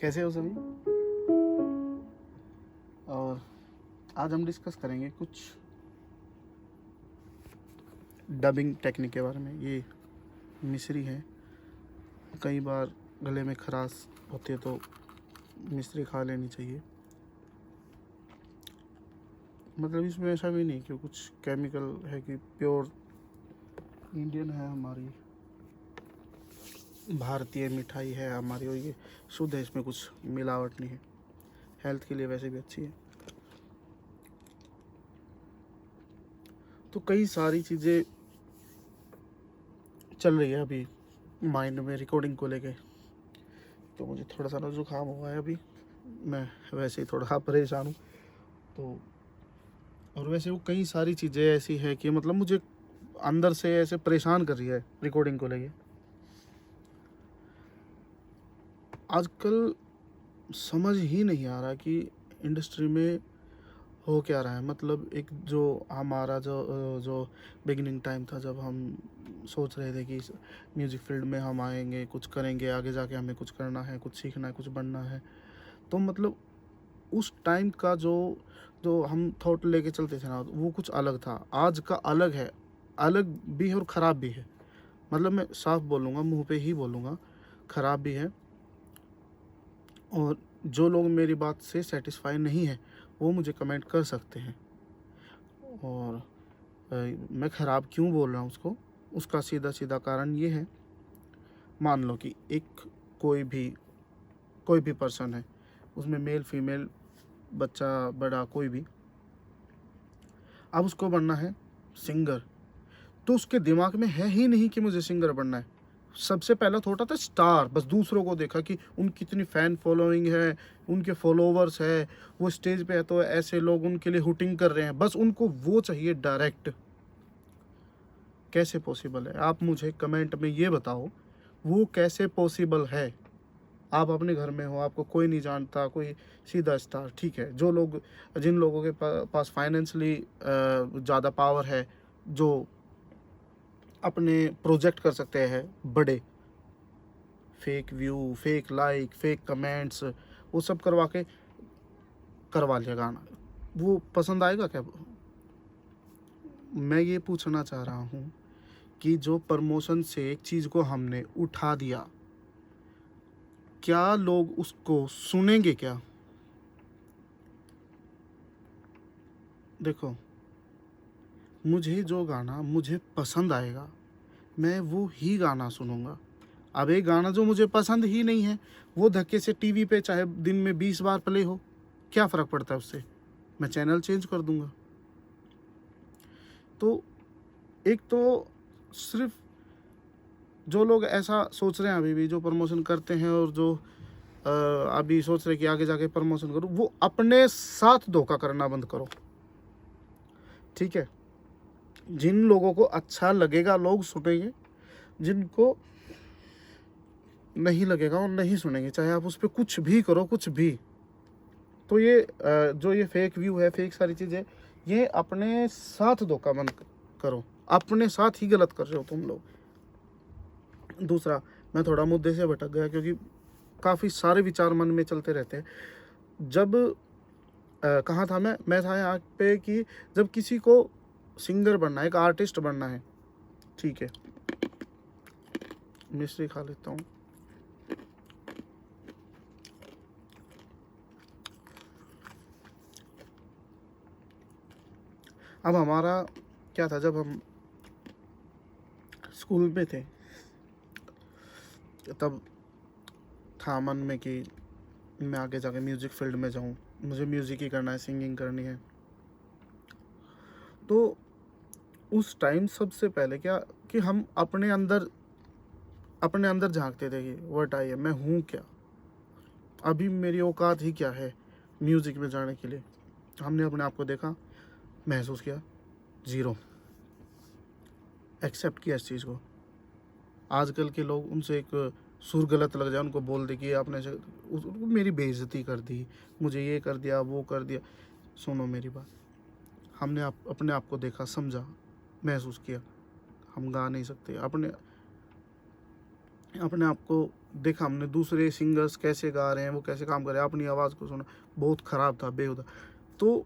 कैसे हो सभी। और आज हम डिस्कस करेंगे कुछ डबिंग टेक्निक के बारे में। ये मिस्री है, कई बार गले में खराश होती है तो मिस्री खा लेनी चाहिए। मतलब इसमें ऐसा भी नहीं कि कुछ केमिकल है, कि प्योर इंडियन है, हमारी भारतीय मिठाई है हमारी, और ये शुद्ध है, इसमें कुछ मिलावट नहीं है। हेल्थ के लिए वैसे भी अच्छी है। तो कई सारी चीज़ें चल रही है अभी माइंड में रिकॉर्डिंग को लेके। तो मुझे थोड़ा सा ना जुकाम हुआ है अभी, मैं वैसे ही थोड़ा परेशान हूँ। तो और वैसे वो कई सारी चीज़ें ऐसी है कि मतलब मुझे अंदर से ऐसे परेशान कर रही है रिकॉर्डिंग को लेके। आजकल समझ ही नहीं आ रहा कि इंडस्ट्री में हो क्या रहा है। मतलब एक जो हमारा जो बिगिनिंग टाइम था, जब हम सोच रहे थे कि म्यूज़िक फील्ड में हम आएंगे, कुछ करेंगे, आगे जाके हमें कुछ करना है, कुछ सीखना है, कुछ बनना है। तो मतलब उस टाइम का जो जो हम थॉट लेके चलते थे ना, वो कुछ अलग था। आज का अलग है, अलग भी है और ख़राब भी है। मतलब मैं साफ बोलूँगा, मुंह पे ही बोलूँगा, ख़राब भी है। और जो लोग मेरी बात से सेटिस्फाई नहीं है वो मुझे कमेंट कर सकते हैं। और मैं ख़राब क्यों बोल रहा हूँ उसका सीधा सीधा कारण ये है। मान लो कि एक कोई भी पर्सन है, उसमें मेल फीमेल, बच्चा बड़ा, कोई भी, अब उसको बनना है सिंगर। तो उसके दिमाग में है ही नहीं कि मुझे सिंगर बनना है। सबसे पहला थॉट आता है स्टार। बस दूसरों को देखा कि उनकी कितनी फ़ैन फॉलोइंग है, उनके फॉलोवर्स है, वो स्टेज पे है तो ऐसे लोग उनके लिए हुटिंग कर रहे हैं, बस उनको वो चाहिए डायरेक्ट। कैसे पॉसिबल है? आप मुझे कमेंट में ये बताओ, वो कैसे पॉसिबल है? आप अपने घर में हो, आपको कोई नहीं जानता, कोई सीधा स्टार, ठीक है। जिन लोगों के पास फाइनेंशियली ज़्यादा पावर है, जो अपने प्रोजेक्ट कर सकते हैं बड़े, fake view, fake like, fake comments, वो सब करवा लिया गाना, वो पसंद आएगा क्या? मैं ये पूछना चाह रहा हूँ कि जो प्रमोशन से एक चीज़ को हमने उठा दिया, क्या लोग उसको सुनेंगे क्या? देखो, मुझे जो गाना मुझे पसंद आएगा, मैं वो ही गाना सुनूंगा। अब एक गाना जो मुझे पसंद ही नहीं है, वो धक्के से टीवी पे चाहे दिन में 20 बार प्ले हो, क्या फ़र्क पड़ता है उससे? मैं चैनल चेंज कर दूंगा। तो एक तो सिर्फ जो लोग ऐसा सोच रहे हैं अभी भी, जो प्रमोशन करते हैं, और जो अभी सोच रहे हैं कि आगे जाके प्रमोशन करूँ, वो अपने साथ धोखा करना बंद करो, ठीक है। जिन लोगों को अच्छा लगेगा लोग सुनेंगे, जिनको नहीं लगेगा और नहीं सुनेंगे, चाहे आप उस पर कुछ भी करो, कुछ भी। तो ये जो ये फेक व्यू है, फेक सारी चीज़ें, ये अपने साथ धोखा बंद करो। अपने साथ ही गलत कर रहे हो तुम लोग। दूसरा, मैं थोड़ा मुद्दे से भटक गया क्योंकि काफ़ी सारे विचार मन में चलते रहते हैं। जब कहाँ था मैं था यहाँ पे कि जब किसी को सिंगर बनना है, एक आर्टिस्ट बनना है, ठीक है, मिश्री खा लेता हूँ। अब हमारा क्या था, जब हम स्कूल में थे, तब था मन में कि मैं आगे जाके म्यूज़िक फील्ड में जाऊँ, मुझे म्यूज़िक ही करना है, सिंगिंग करनी है। तो उस टाइम सबसे पहले क्या, कि हम अपने अंदर झांकते थे कि व्हाट आई एम, मैं हूँ क्या, अभी मेरी औकात ही क्या है म्यूज़िक में जाने के लिए। हमने अपने आप को देखा, महसूस किया, ज़ीरो, एक्सेप्ट किया इस चीज़ को। आजकल के लोग, उनसे एक सुर गलत लग जाए, उनको बोल दे कि आपने मेरी बेइज्जती कर दी, मुझे ये कर दिया, वो कर दिया। सुनो मेरी बात, हमने अपने आप को देखा, समझा, महसूस किया, हम गा नहीं सकते। अपने अपने आप को देखा हमने, दूसरे सिंगर्स कैसे गा रहे हैं, वो कैसे काम कर रहे हैं, अपनी आवाज़ को सुना, बहुत ख़राब था, बेहुदा। तो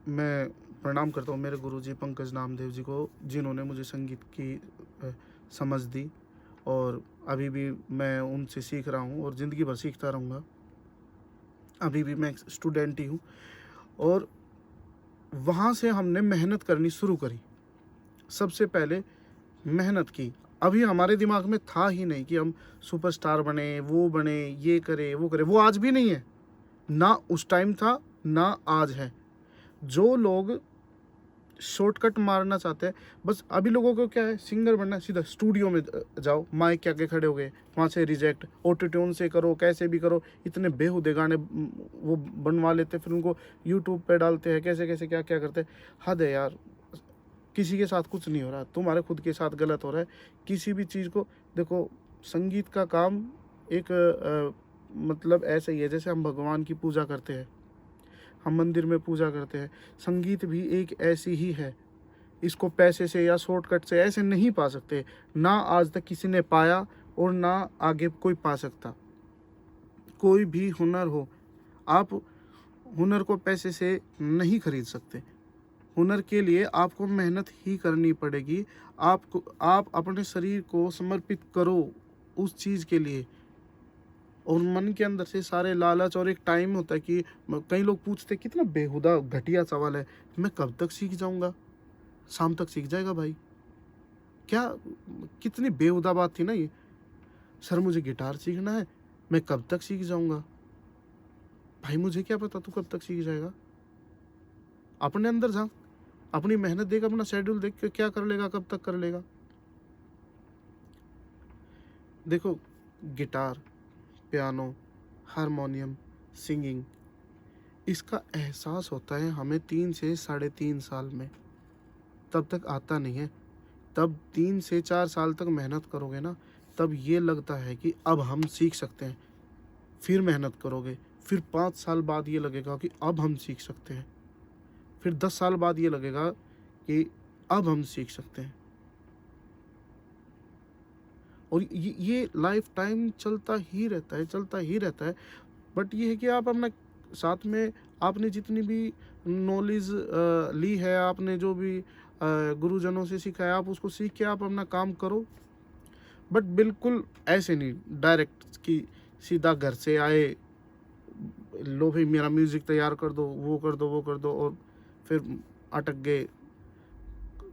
मैं प्रणाम करता हूँ मेरे गुरुजी पंकज नामदेव जी को, जिन्होंने मुझे संगीत की समझ दी, और अभी भी मैं उनसे सीख रहा हूँ और ज़िंदगी भर सीखता रहूँगा। अभी भी मैं स्टूडेंट ही हूँ। और वहाँ से हमने मेहनत करनी शुरू करी। सबसे पहले मेहनत की। अभी हमारे दिमाग में था ही नहीं कि हम सुपरस्टार बने, वो बने, ये करे, वो करे। वो आज भी नहीं है, ना उस टाइम था, ना आज है। जो लोग शॉर्टकट मारना चाहते हैं, बस अभी लोगों को क्या है, सिंगर बनना है, सीधा स्टूडियो में जाओ, माइक के आगे खड़े हो गए, वहाँ से रिजेक्ट, ऑटो ट्यून से करो, कैसे भी करो। इतने बेहुदे गाने वो बनवा लेते, फिर उनको यूट्यूब पे डालते हैं, कैसे कैसे क्या क्या करते हैं। हद है यार। किसी के साथ कुछ नहीं हो रहा, तुम्हारे खुद के साथ गलत हो रहा है। किसी भी चीज़ को देखो, संगीत का काम एक मतलब ऐसा ही है जैसे हम भगवान की पूजा करते हैं, हम मंदिर में पूजा करते हैं, संगीत भी एक ऐसी ही है। इसको पैसे से या शॉर्टकट से ऐसे नहीं पा सकते, ना आज तक किसी ने पाया और ना आगे कोई पा सकता। कोई भी हुनर हो, आप हुनर को पैसे से नहीं खरीद सकते। हुनर के लिए आपको मेहनत ही करनी पड़ेगी। आप अपने शरीर को समर्पित करो उस चीज़ के लिए, और मन के अंदर से सारे लालच। और एक टाइम होता है कि कई लोग पूछते कितना बेहुदा घटिया सवाल है, मैं कब तक सीख जाऊंगा? शाम तक सीख जाएगा भाई। क्या, कितनी बेहुदा बात थी ना ये। सर मुझे गिटार सीखना है, मैं कब तक सीख जाऊंगा? भाई मुझे क्या पता तू कब तक सीख जाएगा? अपने अंदर झांक, अपनी मेहनत देख, अपना शेड्यूल देख के क्या कर लेगा, कब तक कर लेगा। देखो, गिटार, पियानो, हारमोनियम, सिंगिंग, इसका एहसास होता है हमें 3 से 3.5 साल में, तब तक आता नहीं है। तब 3 से 4 साल तक मेहनत करोगे ना, तब ये लगता है कि अब हम सीख सकते हैं। फिर मेहनत करोगे, फिर 5 साल बाद ये लगेगा कि अब हम सीख सकते हैं। फिर 10 साल बाद ये लगेगा कि अब हम सीख सकते हैं। और ये लाइफ टाइम चलता ही रहता है, चलता ही रहता है। बट ये है कि आप अपना साथ में, आपने जितनी भी नॉलेज ली है, आपने जो भी गुरुजनों से सीखा है, आप उसको सीख के आप अपना काम करो। बट बिल्कुल ऐसे नहीं डायरेक्ट कि सीधा घर से आए, लो भाई मेरा म्यूज़िक तैयार कर दो, वो कर दो, वो कर दो, और फिर अटक गए।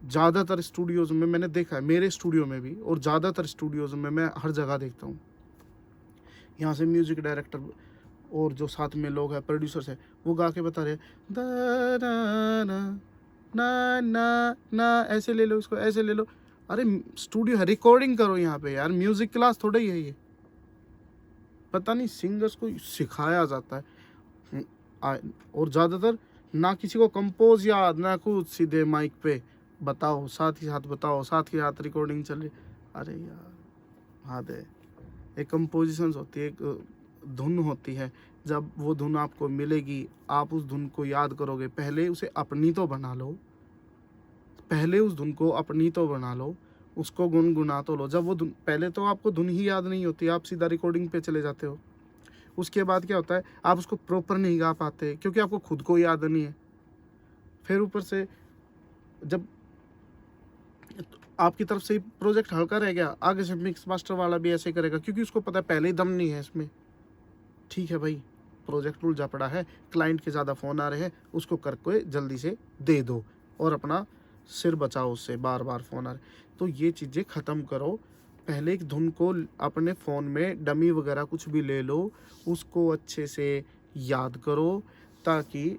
ज़्यादातर स्टूडियोज़ में मैंने देखा है, मेरे स्टूडियो में भी, और ज़्यादातर स्टूडियोज़ में मैं हर जगह देखता हूँ, यहाँ से म्यूज़िक डायरेक्टर और जो साथ में लोग हैं, प्रोड्यूसर्स हैं, वो गा के बता रहे हैं दा ना ना ना ना ना, ऐसे ले लो इसको, ऐसे ले लो। अरे स्टूडियो है, रिकॉर्डिंग करो यहाँ पे यार, म्यूज़िक क्लास थोड़ा ही है ये। पता नहीं सिंगर्स को सिखाया जाता है। और ज़्यादातर ना किसी को कंपोज याद, ना कुछ, सीधे माइक पे बताओ, साथ ही साथ बताओ, साथ ही साथ रिकॉर्डिंग चल रही। अरे यार हद है। एक कंपोजिशंस होती है, एक धुन होती है। जब वो धुन आपको मिलेगी, आप उस धुन को याद करोगे, पहले उसे अपनी तो बना लो, पहले उस धुन को अपनी तो बना लो, उसको गुनगुना तो लो। जब वो धुन, पहले तो आपको धुन ही याद नहीं होती, आप सीधा रिकॉर्डिंग पे चले जाते हो। उसके बाद क्या होता है, आप उसको प्रॉपर नहीं गा पाते क्योंकि आपको खुद को याद नहीं है। फिर ऊपर से जब आपकी तरफ से प्रोजेक्ट हल्का रह गया, आगे से मिक्स मास्टर वाला भी ऐसे करेगा क्योंकि उसको पता है पहले ही दम नहीं है इसमें। ठीक है भाई, प्रोजेक्ट उलझा पड़ा है, क्लाइंट के ज़्यादा फ़ोन आ रहे हैं, उसको करके जल्दी से दे दो और अपना सिर बचाओ उससे, बार बार फ़ोन आ रहे। तो ये चीज़ें ख़त्म करो। पहले एक धुन को अपने फ़ोन में डमी वगैरह कुछ भी ले लो, उसको अच्छे से याद करो ताकि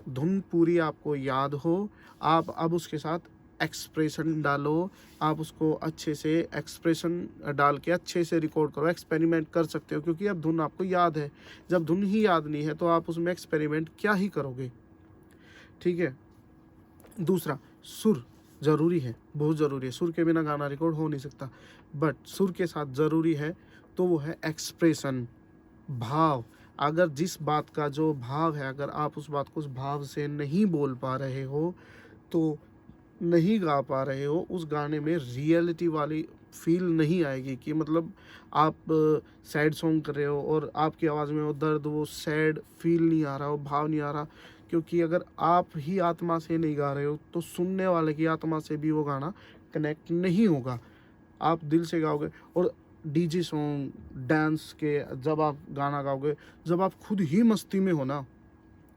धुन पूरी आपको याद हो। आप अब उसके साथ एक्सप्रेशन डालो, आप उसको अच्छे से एक्सप्रेशन डाल के अच्छे से रिकॉर्ड करो। एक्सपेरिमेंट कर सकते हो क्योंकि अब धुन आपको याद है। जब धुन ही याद नहीं है तो आप उसमें एक्सपेरिमेंट क्या ही करोगे। ठीक है। दूसरा, सुर ज़रूरी है, बहुत ज़रूरी है। सुर के बिना गाना रिकॉर्ड हो नहीं सकता, बट सुर के साथ ज़रूरी है तो वो है एक्सप्रेशन, भाव। अगर जिस बात का जो भाव है, अगर आप उस बात को उस भाव से नहीं बोल पा रहे हो तो नहीं गा पा रहे हो, उस गाने में रियलिटी वाली फ़ील नहीं आएगी कि मतलब आप सैड सॉन्ग कर रहे हो और आपकी आवाज़ में वो दर्द, वो सैड फ़ील नहीं आ रहा, वो भाव नहीं आ रहा। क्योंकि अगर आप ही आत्मा से नहीं गा रहे हो, तो सुनने वाले की आत्मा से भी वो गाना कनेक्ट नहीं होगा। आप दिल से गाओगे। और डीजे सॉन्ग, डांस के जब आप गाना गाओगे, जब आप खुद ही मस्ती में हो ना,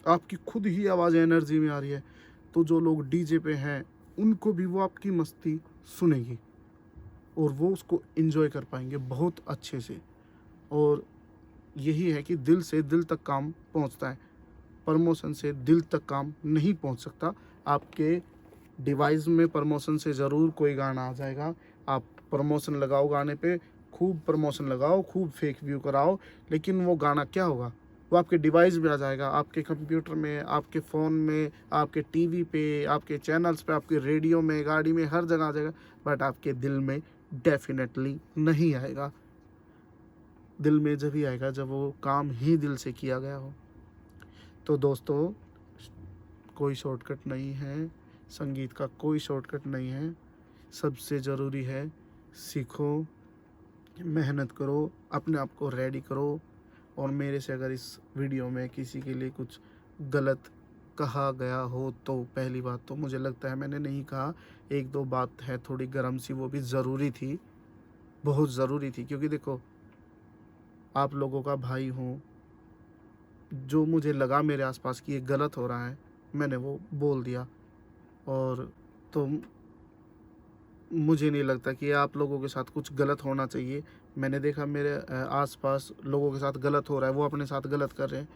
आपकी खुद ही आवाज़ एनर्जी में आ रही है, तो जो लोग डीजे पे हैं, उनको भी वो आपकी मस्ती सुनेगी और वो उसको एन्जॉय कर पाएँगे बहुत अच्छे से। और यही है कि दिल से दिल तक काम पहुँचता है, प्रमोशन से दिल तक काम नहीं पहुँच सकता। आपके डिवाइस में प्रमोशन से ज़रूर कोई गाना आ जाएगा। आप प्रमोशन लगाओ गाने पे, खूब प्रमोशन लगाओ, खूब फेक व्यू कराओ, लेकिन वो गाना क्या होगा? वो आपके डिवाइस में आ जाएगा, आपके कंप्यूटर में, आपके फ़ोन में, आपके टीवी पे, आपके चैनल्स पे, आपके रेडियो में, गाड़ी में, हर जगह आ जाएगा, बट आपके दिल में डेफ़िनेटली नहीं आएगा। दिल में जब ही आएगा जब वो काम ही दिल से किया गया हो। तो दोस्तों, कोई शॉर्टकट नहीं है, संगीत का कोई शॉर्टकट नहीं है। सबसे ज़रूरी है सीखो, मेहनत करो, अपने आप को रेडी करो। और मेरे से अगर इस वीडियो में किसी के लिए कुछ गलत कहा गया हो, तो पहली बात तो मुझे लगता है मैंने नहीं कहा। 1-2 बात है थोड़ी गरम सी, वो भी ज़रूरी थी, बहुत ज़रूरी थी। क्योंकि देखो, आप लोगों का भाई हूँ, जो मुझे लगा मेरे आस-पास कि ये गलत हो रहा है, मैंने वो बोल दिया। और तो मुझे नहीं लगता कि आप लोगों के साथ कुछ गलत होना चाहिए। मैंने देखा मेरे आस-पास लोगों के साथ गलत हो रहा है, वो अपने साथ गलत कर रहे हैं।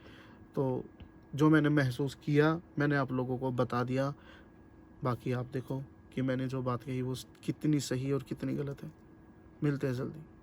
तो जो मैंने महसूस किया, मैंने आप लोगों को बता दिया। बाकी आप देखो कि मैंने जो बात कही वो कितनी सही और कितनी गलत है। मिलते हैं जल्दी।